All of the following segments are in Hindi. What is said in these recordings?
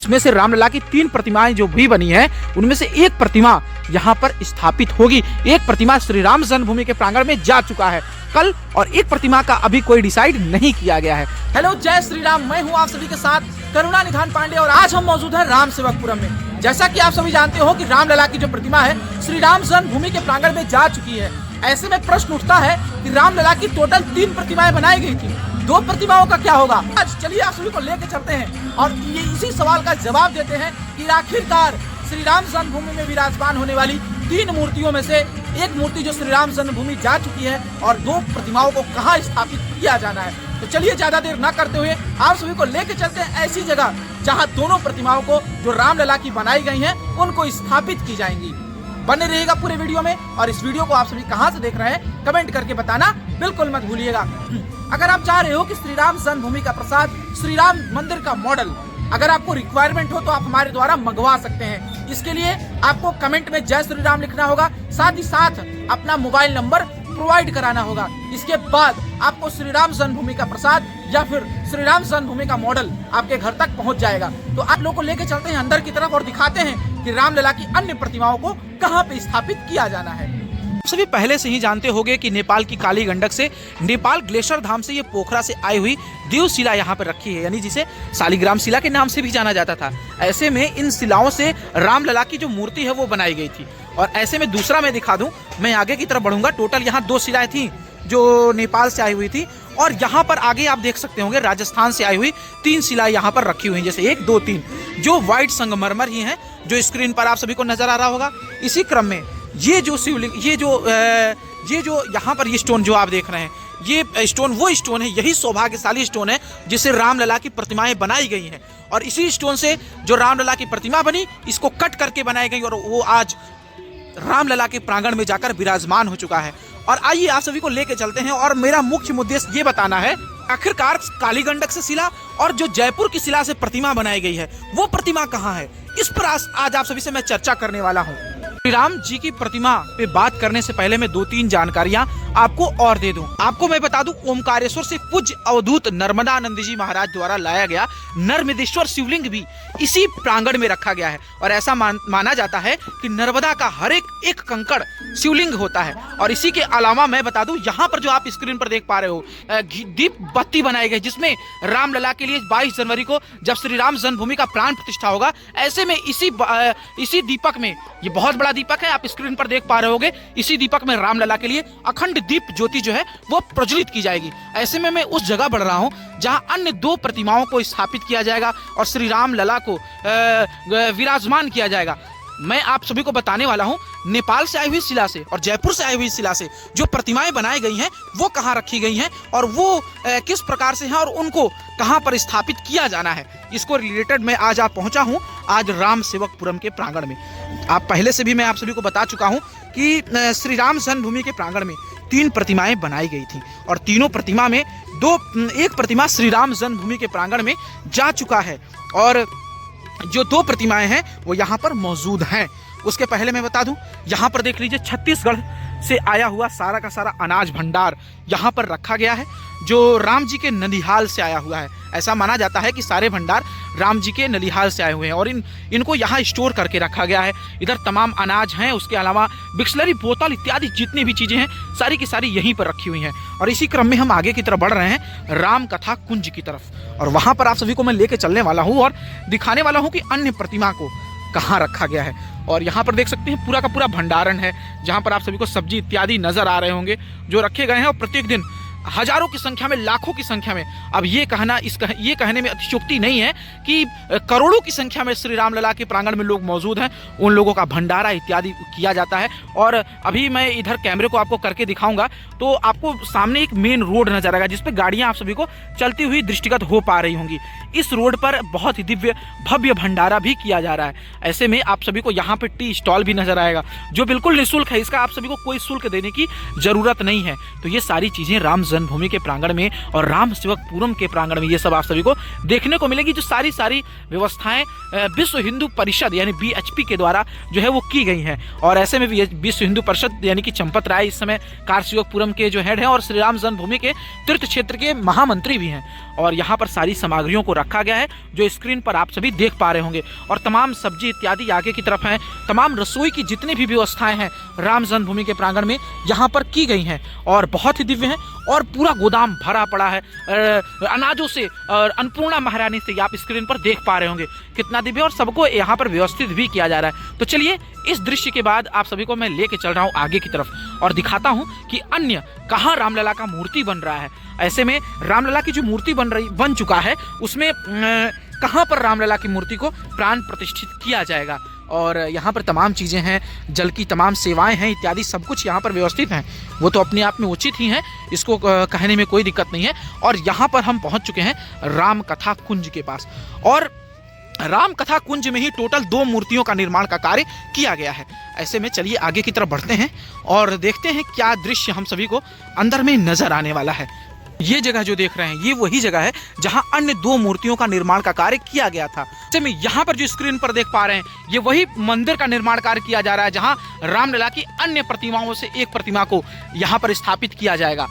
इसमें से रामलला की 3 प्रतिमाएं जो भी बनी है, उनमें से एक प्रतिमा यहाँ पर स्थापित होगी। एक प्रतिमा श्री राम जन्मभूमि के प्रांगण में जा चुका है कल, और एक प्रतिमा का अभी कोई डिसाइड नहीं किया गया है। हेलो, जय श्री राम। मैं हूँ आप सभी के साथ करुणा निधान पांडे, और आज हम मौजूद हैं राम सेवकपुरम में। जैसा कि आप सभी जानते हो कि रामलला की जो प्रतिमा है श्री राम जन्मभूमि के प्रांगण में जा चुकी है। ऐसे में प्रश्न उठता है कि रामलला की टोटल 3 प्रतिमाएं बनाई गई थी, 2 प्रतिमाओं का क्या होगा। आज चलिए आप सभी को लेकर चलते हैं और ये इसी सवाल का जवाब देते हैं कि आखिरकार श्री राम जन्मभूमि में विराजमान होने वाली 3 मूर्तियों में से एक मूर्ति जो श्री राम जन्मभूमि जा चुकी है और 2 प्रतिमाओं को कहाँ स्थापित किया जाना है। तो चलिए ज्यादा देर न करते हुए आप सभी को लेकर चलते हैं ऐसी जगह जहाँ दोनों प्रतिमाओं को जो रामलला की बनाई गई है उनको स्थापित की जाएंगी। बने रहिएगा पूरे वीडियो में, और इस वीडियो को आप सभी कहां से देख रहे हैं कमेंट करके बताना बिल्कुल मत भूलिएगा। अगर आप चाह रहे हो कि श्री राम जन्मभूमि का प्रसाद श्री राम मंदिर का मॉडल अगर आपको रिक्वायरमेंट हो तो आप हमारे द्वारा मंगवा सकते हैं। इसके लिए आपको कमेंट में जय श्री राम लिखना होगा, साथ ही साथ अपना मोबाइल नंबर प्रोवाइड कराना होगा। इसके बाद आपको श्री राम जन्मभूमि का प्रसाद या फिर श्री राम जन्मभूमि का मॉडल आपके घर तक पहुंच जाएगा। तो आप लोगों को लेकर चलते हैं अंदर की तरफ और दिखाते हैं कि रामलला की अन्य प्रतिमाओं को कहां पे स्थापित किया जाना है। सभी पहले से ही जानते होंगे कि नेपाल की काली गंडक से, नेपाल ग्लेशियर धाम से ये पोखरा से आई हुई देव शिला यहाँ पर रखी है, यानी जिसे शालिग्राम शिला के नाम से भी जाना जाता था। ऐसे में इन शिलाओं से रामलला की जो मूर्ति है वो बनाई गई थी। और ऐसे में दूसरा मैं दिखा दूं, मैं आगे की तरफ बढ़ूंगा। टोटल यहाँ 2 शिलाएं थी जो नेपाल से आई हुई थी, और यहाँ पर आगे आप देख सकते होंगे राजस्थान से आई हुई 3 शिलाएं यहाँ पर रखी हुई हैं, जैसे 1 2 3 जो व्हाइट संगमरमर ही हैं, जो स्क्रीन पर आप सभी को नजर आ रहा होगा। इसी क्रम में ये जो शिवलिंग, ये जो यहाँ पर ये स्टोन जो आप देख रहे हैं, ये स्टोन वो स्टोन है, यही सौभाग्यशाली स्टोन है जिससे रामलला की प्रतिमाएं बनाई गई हैं। और इसी स्टोन से जो रामलला की प्रतिमा बनी, इसको कट करके बनाई गई, और वो आज रामलला के प्रांगण में जाकर विराजमान हो चुका है। और आइए आप सभी को लेके चलते हैं, और मेरा मुख्य उद्देश्य ये बताना है आखिरकार काली गंडक से शिला और जो जयपुर की शिला से प्रतिमा बनाई गई है वो प्रतिमा कहाँ है, इस पर आज आप सभी से मैं चर्चा करने वाला हूँ। श्री राम जी की प्रतिमा पे बात करने से पहले मैं 2-3 जानकारियां आपको और दे दूं। आपको मैं बता दूं, ओमकारेश्वर से पूज्य अवधूत नर्मदानंद जी महाराज द्वारा लाया गया नर्मदेश्वर शिवलिंग भी इसी प्रांगण में रखा गया है। और ऐसा माना जाता है कि नर्मदा का हर एक कंकड़ शिवलिंग होता है। और इसी के अलावा मैं बता दूं, यहाँ पर जो आप स्क्रीन पर देख पा रहे हो, दीप बत्ती बनाई गई, जिसमें रामलला के लिए 22 जनवरी को जब श्री राम जन्मभूमि का प्राण प्रतिष्ठा होगा, ऐसे में इसी दीपक में, ये बहुत बड़ा दीपक है, आप स्क्रीन पर देख पा रहे होगे, इसी दीपक में रामलला के लिए अखंड दीप ज्योति जो है वो प्रज्वलित की जाएगी। ऐसे में मैं उस जगह बढ़ रहा हूं जहां अन्य 2 प्रतिमाओं को स्थापित किया जाएगा और श्री रामलला को विराजमान किया जाएगा। मैं आप सभी को बताने वाला हूं नेपाल से आई हुई शिला से और जयपुर से आई हुई शिला से जो प्रतिमाएं बनाई गई हैं वो कहां रखी गई हैं और वो किस प्रकार से हैं और उनको कहां पर स्थापित किया जाना है। इसको रिलेटेड मैं आज पहुंचा हूं आज राम सेवकपुरम के प्रांगण में। आप पहले से भी मैं आप सभी को बता चुका हूं कि श्री राम जन्मभूमि के प्रांगण में 3 प्रतिमाएं बनाई गई थी, और तीनों प्रतिमा में एक प्रतिमा श्री राम जन्मभूमि के प्रांगण में जा चुका है, और जो 2 प्रतिमाएं हैं वो यहाँ पर मौजूद हैं। उसके पहले मैं बता दूं, यहाँ पर देख लीजिए छत्तीसगढ़ से आया हुआ सारा का सारा अनाज भंडार यहाँ पर रखा गया है, जो राम जी के ननिहाल से आया हुआ है। ऐसा माना जाता है कि सारे भंडार राम जी के ननिहाल से आए हुए हैं और इनको यहाँ स्टोर करके रखा गया है। इधर तमाम अनाज हैं, उसके अलावा बिस्लरी बोतल इत्यादि जितनी भी चीज़ें हैं सारी की सारी यहीं पर रखी हुई हैं। और इसी क्रम में हम आगे की तरफ बढ़ रहे हैं राम कथा कुंज की तरफ, और वहाँ पर आप सभी को मैं लेके चलने वाला हूँ और दिखाने वाला हूँ कि अन्य प्रतिमा को कहाँ रखा गया है। और यहाँ पर देख सकते हैं पूरा का पूरा भंडारण है, जहाँ पर आप सभी को सब्जी इत्यादि नजर आ रहे होंगे जो रखे गए हैं, और प्रत्येक दिन हजारों की संख्या में, लाखों की संख्या में, अब ये कहने में अतिशयोक्ति नहीं है कि करोड़ों की संख्या में श्री रामलला के प्रांगण में लोग मौजूद हैं, उन लोगों का भंडारा इत्यादि किया जाता है। और अभी मैं इधर कैमरे को आपको करके दिखाऊंगा तो आपको सामने एक मेन रोड नजर आएगा जिसपे गाड़ियां आप सभी को चलती हुई दृष्टिगत हो पा रही होंगी। इस रोड पर बहुत ही दिव्य भव्य भंडारा भी किया जा रहा है। ऐसे में आप सभी को यहाँ पे टी स्टॉल भी नजर आएगा जो बिल्कुल निःशुल्क है, इसका आप सभी को कोई शुल्क देने की जरूरत नहीं है। तो ये सारी चीजें राम जन्मभूमि के प्रांगण में और राम सेवकपुरम के प्रांगण में ये सब आप सभी को देखने को मिलेगी। जो सारी व्यवस्थाएं विश्व हिंदू परिषद यानी BHP के द्वारा जो है वो की गई हैं। और ऐसे में विश्व हिंदू परिषद यानी कि चंपत राय इस समय कारसेवकपुरम के जो हेड हैं और श्री राम जन्मभूमि के तीर्थ क्षेत्र के महामंत्री भी हैं। और यहाँ पर सारी सामग्रियों को रखा गया है जो स्क्रीन पर आप सभी देख पा रहे होंगे। और तमाम सब्जी इत्यादि आगे की तरफ हैं। तमाम रसोई की जितनी भी व्यवस्थाएं हैं राम जन्मभूमि के प्रांगण में यहाँ पर की गई हैं और बहुत ही दिव्य हैं। और पूरा गोदाम भरा पड़ा है अनाजों से। और अन्नपूर्णा महारानी से आप स्क्रीन पर देख पा रहे होंगे कितना दिव्य, और सबको यहाँ पर व्यवस्थित भी किया जा रहा है। तो चलिए इस दृश्य के बाद आप सभी को मैं लेके चल रहा हूँ आगे की तरफ और दिखाता हूँ कि अन्य कहाँ रामलला का मूर्ति बन रहा है। ऐसे में रामलला की जो मूर्ति बन चुका है उसमें कहाँ पर रामलला की मूर्ति को प्राण प्रतिष्ठित किया जाएगा। और यहाँ पर तमाम चीज़ें हैं, जल की तमाम सेवाएं हैं इत्यादि सब कुछ यहाँ पर व्यवस्थित हैं। वो तो अपने आप में उचित ही हैं, इसको कहने में कोई दिक्कत नहीं है। और यहाँ पर हम पहुँच चुके हैं राम कथा कुंज के पास। और राम कथा कुंज में ही टोटल 2 मूर्तियों का निर्माण का कार्य किया गया है। ऐसे में चलिए आगे की तरफ बढ़ते हैं और देखते हैं क्या दृश्य हम सभी को अंदर में नजर आने वाला है। ये जगह जो देख रहे हैं ये वही जगह है जहां अन्य 2 मूर्तियों का निर्माण का कार्य किया गया था। जैसे यहाँ पर जो स्क्रीन पर देख पा रहे हैं ये वही मंदिर का निर्माण कार्य किया जा रहा है जहां रामलला की अन्य प्रतिमाओं से एक प्रतिमा को यहाँ पर स्थापित किया जाएगा।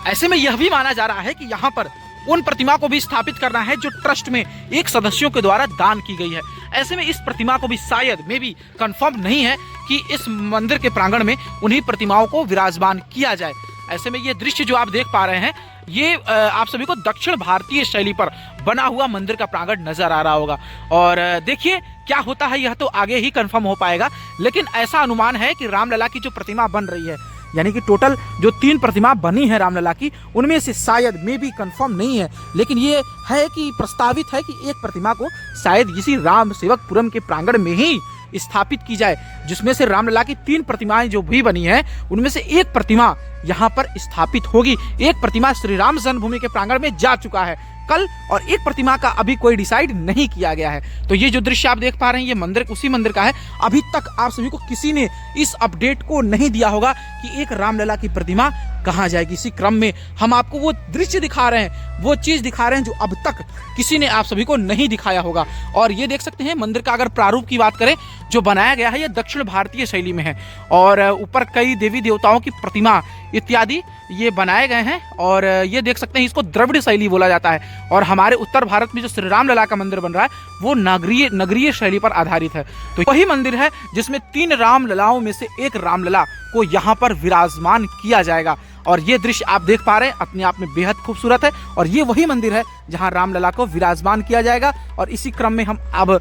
ऐसे में यह भी माना जा रहा है कि यहाँ पर उन प्रतिमा को भी स्थापित करना है जो ट्रस्ट में एक सदस्यों के द्वारा दान की गई है। ऐसे में इस प्रतिमा को भी शायद में भी कंफर्म नहीं है कि इस मंदिर के प्रांगण में उन्हीं प्रतिमाओं को विराजमान किया जाए। ऐसे में ये दृश्य जो आप देख पा रहे हैं ये आप सभी को दक्षिण भारतीय शैली पर बना हुआ मंदिर का प्रांगण नजर आ रहा होगा। और देखिए क्या होता है यह तो आगे ही कंफर्म हो पाएगा। लेकिन ऐसा अनुमान है कि रामलला की जो प्रतिमा बन रही है यानी कि टोटल जो 3 प्रतिमा बनी है रामलला की उनमें से शायद में भी कंफर्म नहीं है, लेकिन ये है कि प्रस्तावित है कि एक प्रतिमा को शायद इसी राम सेवकपुरम के प्रांगण में ही स्थापित की जाए, जिसमें से रामलला की 3 प्रतिमाएं जो भी बनी है उनमें से एक प्रतिमा यहाँ पर स्थापित होगी। एक प्रतिमा श्री राम जन्मभूमि के प्रांगण में जा चुका है कल, और एक प्रतिमा का अभी कोई डिसाइड नहीं किया गया है। तो ये जो दृश्य आप देख पा रहे हैं ये मंदिर उसी मंदिर का है। अभी तक आप सभी को किसी ने इस अपडेट को नहीं दिया होगा कि एक रामलला की प्रतिमा कहाँ जाएगी। इसी क्रम में हम आपको वो दृश्य दिखा रहे हैं, वो चीज दिखा रहे हैं जो अब तक किसी ने आप सभी को नहीं दिखाया होगा। और ये देख सकते हैं मंदिर का अगर प्रारूप की बात करें जो बनाया गया है ये दक्षिण भारतीय शैली में है। और ऊपर कई देवी देवताओं की प्रतिमा इत्यादि ये बनाए गए हैं। और ये देख सकते हैं इसको द्रविड़ शैली बोला जाता है। और हमारे उत्तर भारत में जो श्री रामलला का मंदिर बन रहा है वो नगरीय शैली पर आधारित है। तो वही मंदिर है जिसमें 3 रामललाओं में से एक रामलला को यहाँ पर विराजमान किया जाएगा। और ये दृश्य आप देख पा रहे हैं अपने आप में बेहद खूबसूरत है। और ये वही मंदिर है जहां रामलला को विराजमान किया जाएगा। और इसी क्रम में हम अब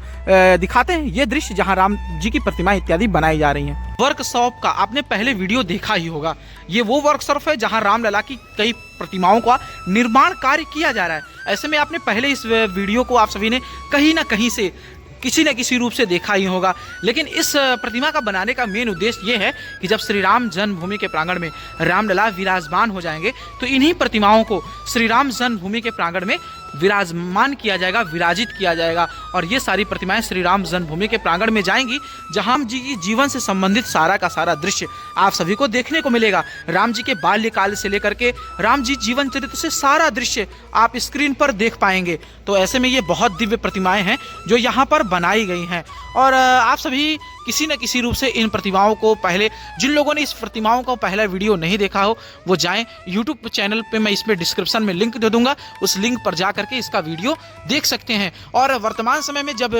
दिखाते हैं ये दृश्य जहां राम जी की प्रतिमा इत्यादि बनाई जा रही हैं। वर्कशॉप का आपने पहले वीडियो देखा ही होगा। ये वो वर्कशॉप है जहां रामलला की कई प्रतिमाओं का निर्माण कार्य किया जा रहा है। ऐसे में आपने पहले इस वीडियो को आप सभी ने कहीं ना कहीं से किसी न किसी रूप से देखा ही होगा। लेकिन इस प्रतिमा का बनाने का मेन उद्देश्य ये है कि जब श्री राम जन्मभूमि के प्रांगण में रामलला विराजमान हो जाएंगे तो इन्हीं प्रतिमाओं को श्री राम जन्मभूमि के प्रांगण में विराजमान किया जाएगा, विराजित किया जाएगा। और ये सारी प्रतिमाएं श्री राम जन्मभूमि के प्रांगण में जाएंगी जहां राम जी की जीवन से संबंधित सारा का सारा दृश्य आप सभी को देखने को मिलेगा। राम जी के बाल्यकाल से लेकर के राम जी जीवन चरित्र से सारा दृश्य आप स्क्रीन पर देख पाएंगे। तो ऐसे में ये बहुत दिव्य प्रतिमाएं हैं जो यहाँ पर बनाई गई हैं। और आप सभी किसी न किसी रूप से इन प्रतिमाओं को पहले, जिन लोगों ने इस प्रतिमाओं का पहला वीडियो नहीं देखा हो वो जाएं यूट्यूब चैनल पे, मैं इसमें डिस्क्रिप्शन में लिंक दे दूंगा, उस लिंक पर जा करके इसका वीडियो देख सकते हैं। और वर्तमान समय में जब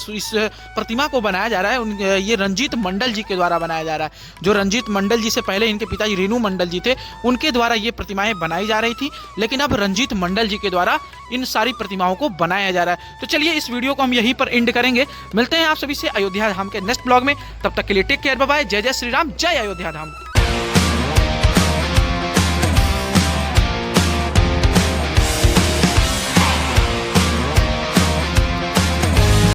इस प्रतिमा को बनाया जा रहा है ये रंजीत मंडल जी के द्वारा बनाया जा रहा है। जो रंजीत मंडल जी से पहले इनके पिताजी रेणु मंडल जी थे उनके द्वारा ये प्रतिमाएं बनाई जा रही थी, लेकिन अब रंजीत मंडल जी के द्वारा इन सारी प्रतिमाओं को बनाया जा रहा है। तो चलिए इस वीडियो को हम यहीं पर एंड करेंगे। मिलते हैं आप सभी से अयोध्या धाम के नेक्स्ट ब्लॉग में। तब तक के लिए टेक केयर, बाय बाय। जय जय श्री राम, जय अयोध्या धाम।